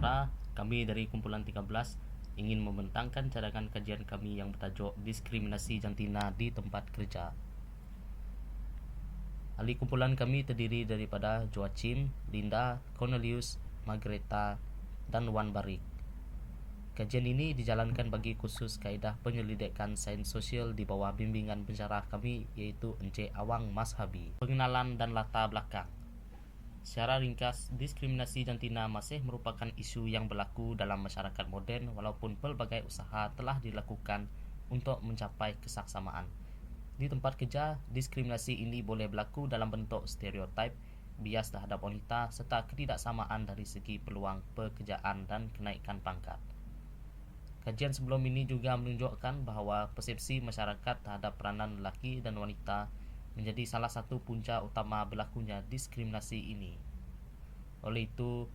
Sementara kami dari kumpulan 13 ingin membentangkan cadangan kajian kami yang bertajuk Diskriminasi Jantina di Tempat Kerja. Ahli kumpulan kami terdiri daripada Joachim, Linda, Cornelius, Margareta, dan Wan Barik. Kajian ini dijalankan bagi khusus kaedah penyelidikan sains sosial di bawah bimbingan pensyarah kami iaitu Encik Awang Mashabi. Pengenalan dan latar belakang. Secara ringkas, diskriminasi jantina masih merupakan isu yang berlaku dalam masyarakat moden walaupun pelbagai usaha telah dilakukan untuk mencapai kesaksamaan. Di tempat kerja, diskriminasi ini boleh berlaku dalam bentuk stereotip, bias terhadap wanita serta ketidaksamaan dari segi peluang pekerjaan dan kenaikan pangkat. Kajian sebelum ini juga menunjukkan bahawa persepsi masyarakat terhadap peranan lelaki dan wanita menjadi salah satu punca utama berlakunya diskriminasi ini. Oleh itu,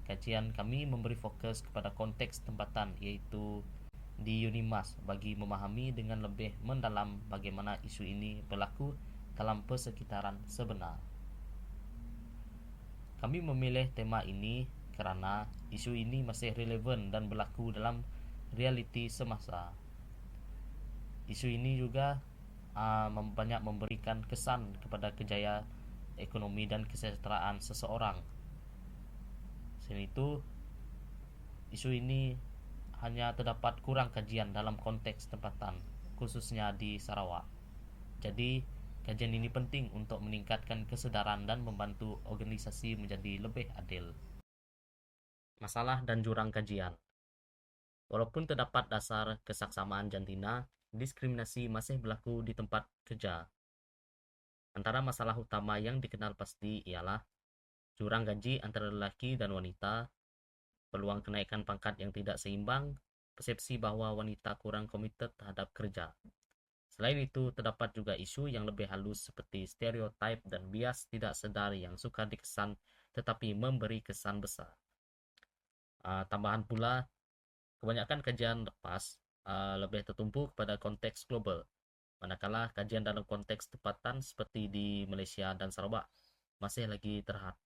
kajian kami memberi fokus kepada konteks tempatan iaitu di Unimas bagi memahami dengan lebih mendalam bagaimana isu ini berlaku dalam persekitaran sebenar. Kami memilih tema ini kerana isu ini masih relevan dan berlaku dalam realiti semasa. Isu ini juga banyak memberikan kesan kepada kejayaan ekonomi dan kesejahteraan seseorang. Selain itu, isu ini hanya terdapat kurang kajian dalam konteks tempatan, khususnya di Sarawak. Jadi, kajian ini penting untuk meningkatkan kesedaran dan membantu organisasi menjadi lebih adil. Masalah dan jurang kajian. Walaupun terdapat dasar kesaksamaan jantina, diskriminasi masih berlaku di tempat kerja. Antara masalah utama yang dikenal pasti ialah jurang gaji antara lelaki dan wanita, peluang kenaikan pangkat yang tidak seimbang, persepsi bahawa wanita kurang komited terhadap kerja. Selain itu, terdapat juga isu yang lebih halus seperti stereotip dan bias tidak sedar yang suka dikesan tetapi memberi kesan besar. Tambahan pula, kebanyakan kajian lepas lebih tertumpu kepada konteks global, manakala kajian dalam konteks tempatan seperti di Malaysia dan Sarawak masih lagi terhad.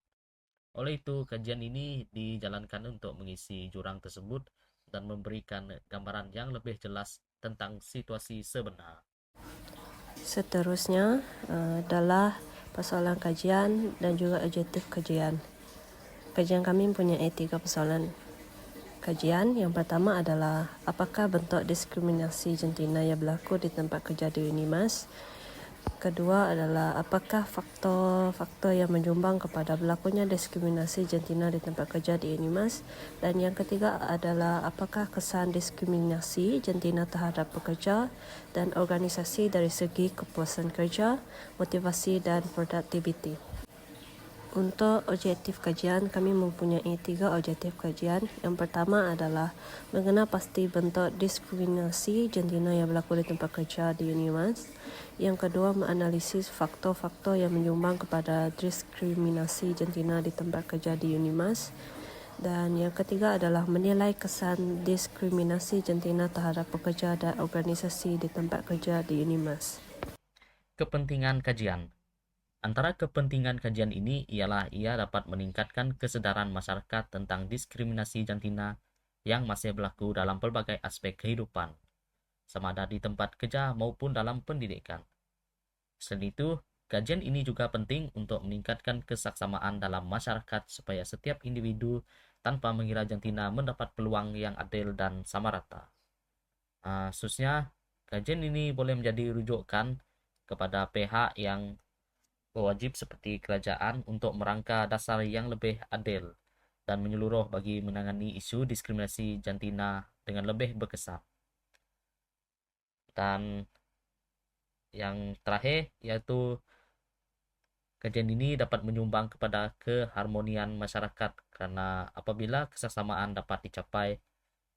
Oleh itu, kajian ini dijalankan untuk mengisi jurang tersebut dan memberikan gambaran yang lebih jelas tentang situasi sebenar. Seterusnya adalah persoalan kajian dan juga objektif kajian. Kajian kami mempunyai 3 persoalan kajian. Yang pertama adalah apakah bentuk diskriminasi jantina yang berlaku di tempat kerja di Unimas. Kedua adalah apakah faktor-faktor yang menyumbang kepada berlakunya diskriminasi jantina di tempat kerja di Unimas. Dan yang ketiga adalah apakah kesan diskriminasi jantina terhadap pekerja dan organisasi dari segi kepuasan kerja, motivasi dan produktiviti. Untuk objektif kajian, kami mempunyai 3 objektif kajian. Yang pertama adalah mengenal pasti bentuk diskriminasi jantina yang berlaku di tempat kerja di Unimas. Yang kedua, menganalisis faktor-faktor yang menyumbang kepada diskriminasi jantina di tempat kerja di Unimas. Dan yang ketiga adalah menilai kesan diskriminasi jantina terhadap pekerja dan organisasi di tempat kerja di Unimas. Kepentingan kajian. Antara kepentingan kajian ini ialah ia dapat meningkatkan kesedaran masyarakat tentang diskriminasi jantina yang masih berlaku dalam pelbagai aspek kehidupan, sama ada di tempat kerja maupun dalam pendidikan. Selain itu, kajian ini juga penting untuk meningkatkan kesaksamaan dalam masyarakat supaya setiap individu tanpa mengira jantina mendapat peluang yang adil dan sama rata. Khususnya, kajian ini boleh menjadi rujukan kepada pihak yang berwajib seperti kerajaan untuk merangka dasar yang lebih adil dan menyeluruh bagi menangani isu diskriminasi jantina dengan lebih berkesan. Dan yang terakhir iaitu kajian ini dapat menyumbang kepada keharmonian masyarakat kerana apabila kesaksamaan dapat dicapai,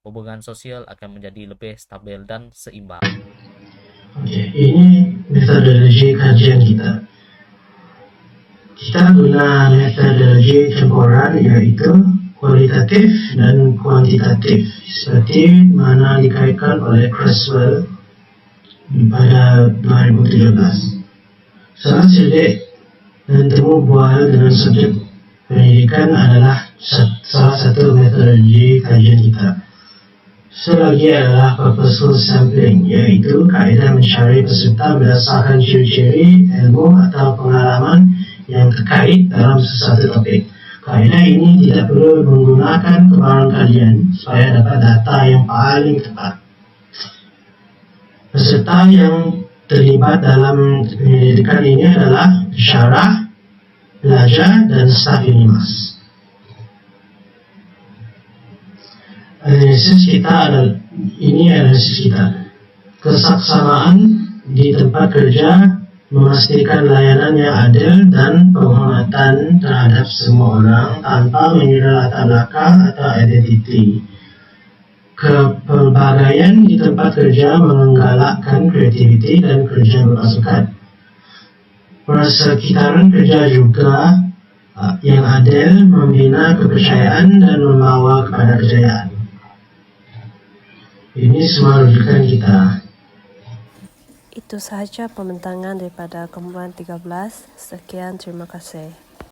hubungan sosial akan menjadi lebih stabil dan seimbang. Okey, ini metodologi kajian kita. Kita guna metodologi campuran iaitu kualitatif dan kuantitatif seperti mana dikaitkan oleh Creswell pada 2017. Soal selik dan temu bual dengan subjek pendidikan adalah salah satu metodologi kajian kita. Selagi adalah purposeful sampling, yaitu kaedah mencari peserta berdasarkan ciri-ciri, ilmu atau pengalaman yang terkait dalam sesuatu topik. Kaedah ini tidak perlu menggunakan kebaran kajian supaya dapat data yang paling tepat. Peserta yang terlibat dalam penyelidikan ini adalah pensyarah, pelajar, dan staf Unimas. Analisis kita. Kesaksamaan di tempat kerja memastikan layanan yang adil dan penghormatan terhadap semua orang tanpa mengira latar belakang atau identiti. Kepelbagaian di tempat kerja menggalakkan kreativiti dan kerja berpasukan. Persekitaran kerja juga yang adil membina kepercayaan dan membawa kepada kejayaan. Ini semua rujukan kita. Itu sahaja pembentangan daripada kumpulan 13. Sekian, terima kasih.